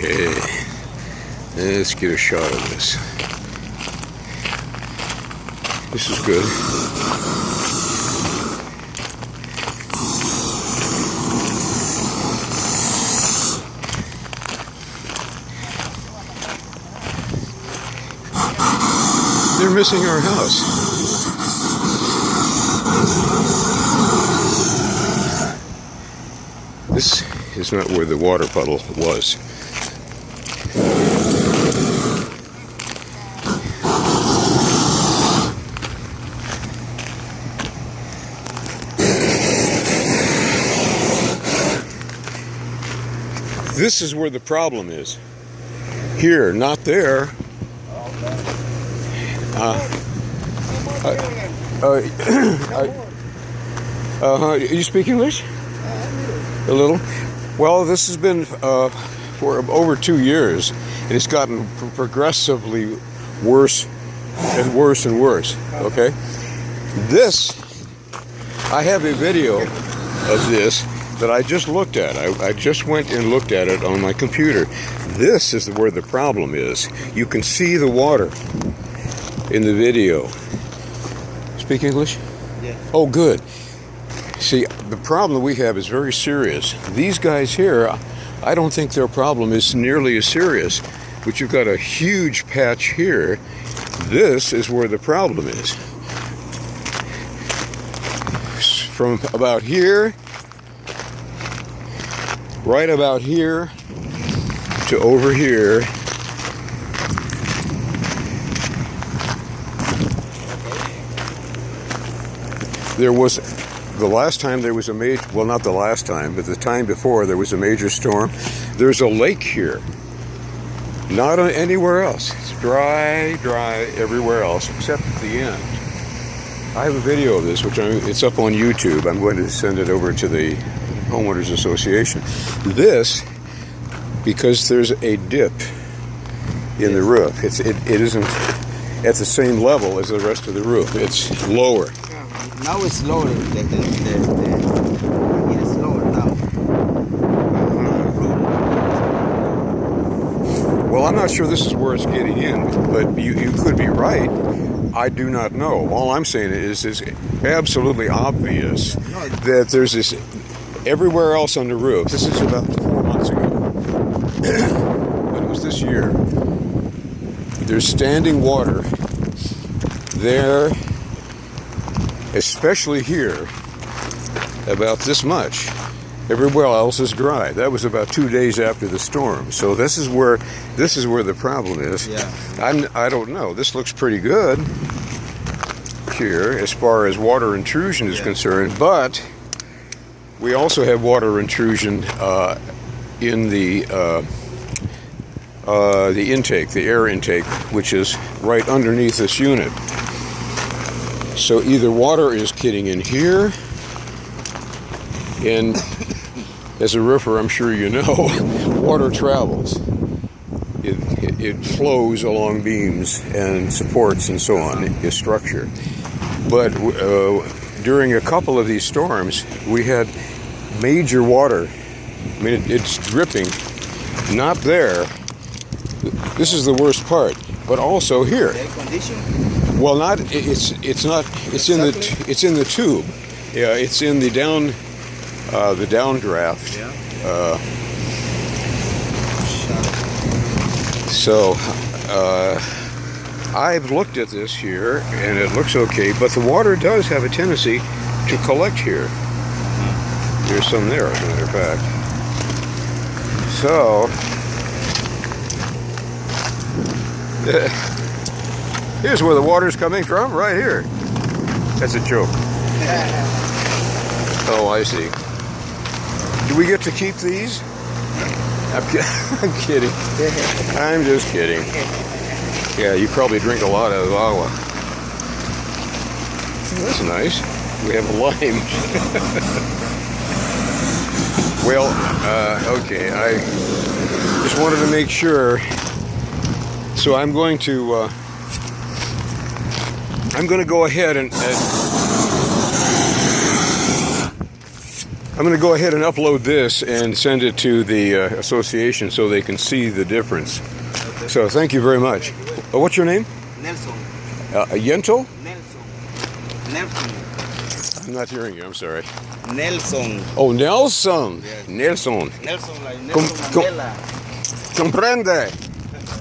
Okay, let's get a shot of this. This is good. They're missing our house. This is not where the water puddle was. This is where the problem is. Here, not there. You speak English? A little? Well, this has been for over 2 years, and it's gotten progressively worse and worse and worse, okay? This, I have a video of this that I just looked at. I just went and looked at it on my computer. This is where the problem is. You can see the water in the video. Speak English? Yeah. Oh, good. See, the problem that we have is very serious. These guys here, I don't think their problem is nearly as serious, but you've got a huge patch here. This is where the problem is. From about here, right about here, to over here. There was, the last time there was a major, well, not the last time, but the time before there was a major storm. There's a lake here, not anywhere else. It's dry everywhere else except at the end. I have a video of this, it's up on YouTube. I'm going to send it over to the Homeowners Association. This, because there's a dip in the roof. It isn't at the same level as the rest of the roof. It's lower. Now it's lower. It's lower now. Well, I'm not sure this is where it's getting in, but you could be right. I do not know. All I'm saying is it's absolutely obvious that there's this everywhere else on the roof. This is about 4 months ago. But it was this year. There's standing water there, especially here, about this much. Everywhere else is dry. That was about 2 days after the storm. So this is where the problem is. Yeah. I don't know. This looks pretty good here as far as water intrusion is concerned, but we also have water intrusion in the intake, the air intake, which is right underneath this unit. So either water is getting in here, and as a roofer, I'm sure you know, water travels. It flows along beams and supports and so on, a structure. But during a couple of these storms, we had major water. I mean, it's dripping, not there. This is the worst part, but also here. Air condition? Well, not. It's not. It's in the tube. Yeah, it's in the downdraft. Yeah. So I've looked at this here, and it looks okay, but the water does have a tendency to collect here. There's some there, as a matter of fact. So here's where the water's coming from, right here. That's a joke. Oh, I see. Do we get to keep these? I'm kidding. I'm just kidding. Yeah, you probably drink a lot of agua. That's nice. We have a lime. Well, okay. I just wanted to make sure. So I'm going to go ahead and I'm going to go ahead and upload this and send it to the association so they can see the difference. Okay. So thank you very much. What's your name? Nelson. Yento? Nelson. I'm not hearing you. I'm sorry. Nelson. Oh, Nelson. Yes. Nelson. Nelson, like Nelson Mandela. Comprende.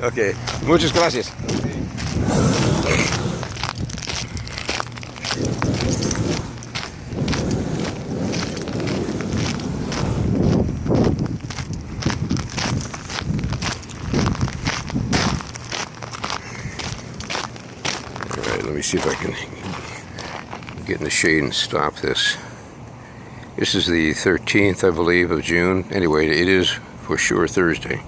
Okay. Muchas gracias. All right, let me see if I can get in the shade and stop this. This is the 13th, I believe, of June. Anyway, it is for sure Thursday.